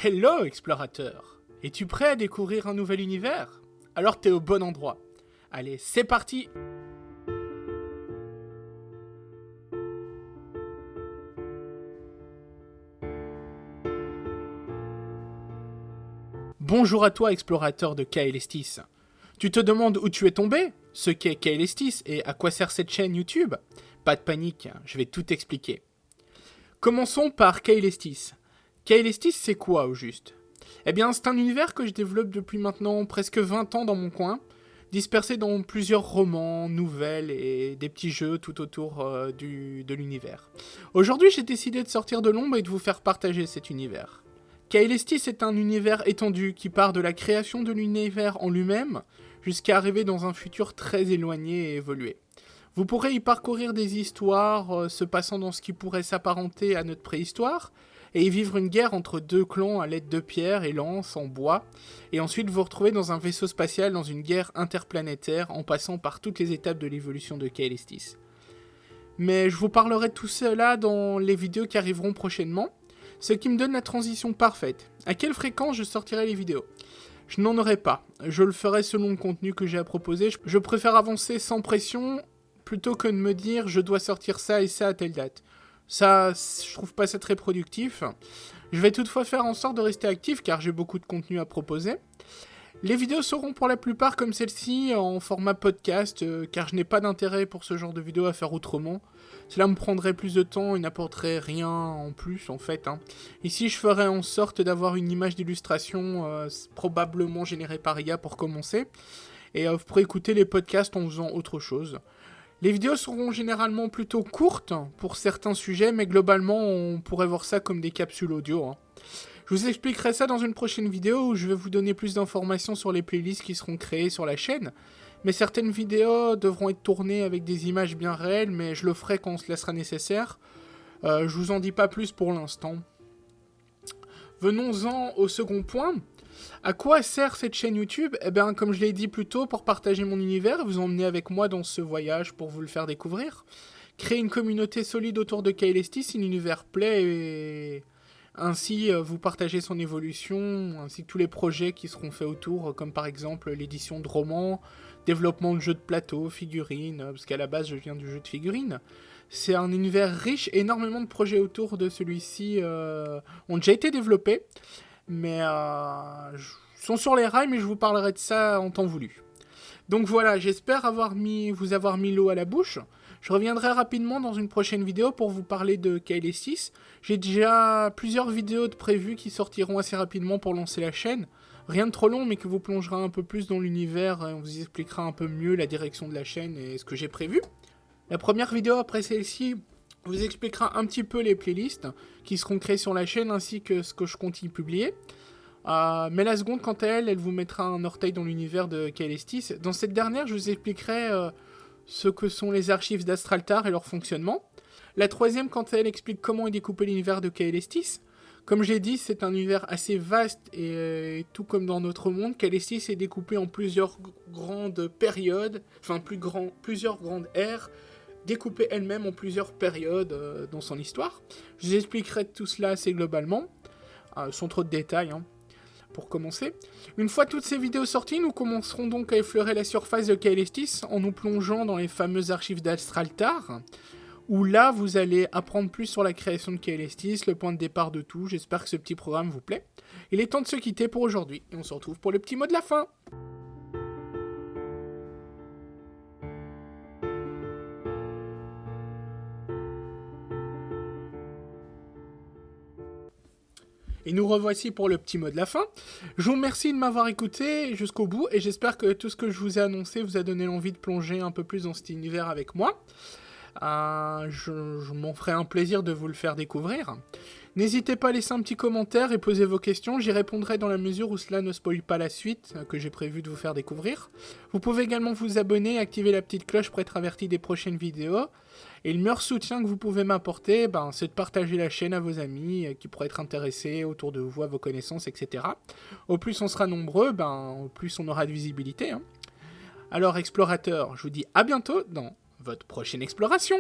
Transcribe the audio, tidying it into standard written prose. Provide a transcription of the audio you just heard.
Hello explorateur! Es-tu prêt à découvrir un nouvel univers? Alors t'es au bon endroit. Allez, c'est parti! Bonjour à toi explorateur de Kaelestis. Tu te demandes où tu es tombé? Ce qu'est Kaelestis et à quoi sert cette chaîne YouTube? Pas de panique, je vais tout expliquer. Commençons par Kaelestis. Kaelestis c'est quoi au juste? Eh bien, c'est un univers que je développe depuis maintenant presque 20 ans dans mon coin, dispersé dans plusieurs romans, nouvelles et des petits jeux tout autour de l'univers. Aujourd'hui, j'ai décidé de sortir de l'ombre et de vous faire partager cet univers. Kaelestis est un univers étendu qui part de la création de l'univers en lui-même jusqu'à arriver dans un futur très éloigné et évolué. Vous pourrez y parcourir des histoires se passant dans ce qui pourrait s'apparenter à notre préhistoire, et y vivre une guerre entre deux clans à l'aide de pierres et lances en bois, et ensuite vous retrouver dans un vaisseau spatial dans une guerre interplanétaire en passant par toutes les étapes de l'évolution de Kaelestis. Mais je vous parlerai de tout cela dans les vidéos qui arriveront prochainement, ce qui me donne la transition parfaite. À quelle fréquence je sortirai les vidéos? Je n'en aurai pas, je le ferai selon le contenu que j'ai à proposer, je préfère avancer sans pression plutôt que de me dire je dois sortir ça et ça à telle date. Ça, je trouve pas ça très productif. Je vais toutefois faire en sorte de rester actif car j'ai beaucoup de contenu à proposer. Les vidéos seront pour la plupart comme celle-ci en format podcast car je n'ai pas d'intérêt pour ce genre de vidéo à faire autrement. Cela me prendrait plus de temps et n'apporterait rien en plus en fait. Ici je ferai en sorte d'avoir une image d'illustration probablement générée par IA pour commencer. Et vous pourrez écouter les podcasts en faisant autre chose. Les vidéos seront généralement plutôt courtes pour certains sujets, mais globalement, on pourrait voir ça comme des capsules audio. Je vous expliquerai ça dans une prochaine vidéo où je vais vous donner plus d'informations sur les playlists qui seront créées sur la chaîne. Mais certaines vidéos devront être tournées avec des images bien réelles, mais je le ferai quand cela sera nécessaire. Je vous en dis pas plus pour l'instant. Venons-en au second point. À quoi sert cette chaîne YouTube? Eh bien, comme je l'ai dit plus tôt, pour partager mon univers, vous emmener avec moi dans ce voyage pour vous le faire découvrir. Créer une communauté solide autour de Kaelestis, si l'univers plaît, et ainsi vous partager son évolution, ainsi que tous les projets qui seront faits autour, comme par exemple l'édition de romans, développement de jeux de plateau, figurines, parce qu'à la base je viens du jeu de figurines. C'est un univers riche, énormément de projets autour de celui-ci ont déjà été développés. Mais sont sur les rails, mais je vous parlerai de ça en temps voulu. Donc voilà, j'espère vous avoir mis l'eau à la bouche. Je reviendrai rapidement dans une prochaine vidéo pour vous parler de Kaelestis. J'ai déjà plusieurs vidéos de prévues qui sortiront assez rapidement pour lancer la chaîne. Rien de trop long, mais que vous plongera un peu plus dans l'univers et on vous expliquera un peu mieux la direction de la chaîne et ce que j'ai prévu. La première vidéo après celle-ci vous expliquera un petit peu les playlists qui seront créées sur la chaîne ainsi que ce que je compte y publier. Mais la seconde, quant à elle, elle vous mettra un orteil dans l'univers de Kaelestis. Dans cette dernière, je vous expliquerai ce que sont les archives d'Astraltar et leur fonctionnement. La troisième, quant à elle, explique comment est découpé l'univers de Kaelestis. Comme j'ai dit, c'est un univers assez vaste et tout comme dans notre monde, Kaelestis est découpé en plusieurs grandes périodes, plusieurs grandes ères, découpée elle-même en plusieurs périodes dans son histoire. Je vous expliquerai tout cela assez globalement, sans trop de détails, pour commencer. Une fois toutes ces vidéos sorties, nous commencerons donc à effleurer la surface de Kaelestis en nous plongeant dans les fameuses archives d'Astraltar, où là, vous allez apprendre plus sur la création de Kaelestis, le point de départ de tout. J'espère que ce petit programme vous plaît. Il est temps de se quitter pour aujourd'hui, et on se retrouve pour le petit mot de la fin. Et nous revoici pour le petit mot de la fin. Je vous remercie de m'avoir écouté jusqu'au bout et j'espère que tout ce que je vous ai annoncé vous a donné l'envie de plonger un peu plus dans cet univers avec moi. Je m'en ferai un plaisir de vous le faire découvrir. N'hésitez pas à laisser un petit commentaire et poser vos questions, j'y répondrai dans la mesure où cela ne spoile pas la suite que j'ai prévu de vous faire découvrir. Vous pouvez également vous abonner et activer la petite cloche pour être averti des prochaines vidéos. Et le meilleur soutien que vous pouvez m'apporter, c'est de partager la chaîne à vos amis qui pourraient être intéressés autour de vous, à vos connaissances, etc. Au plus on sera nombreux, au plus on aura de visibilité. Alors explorateurs, je vous dis à bientôt dans votre prochaine exploration.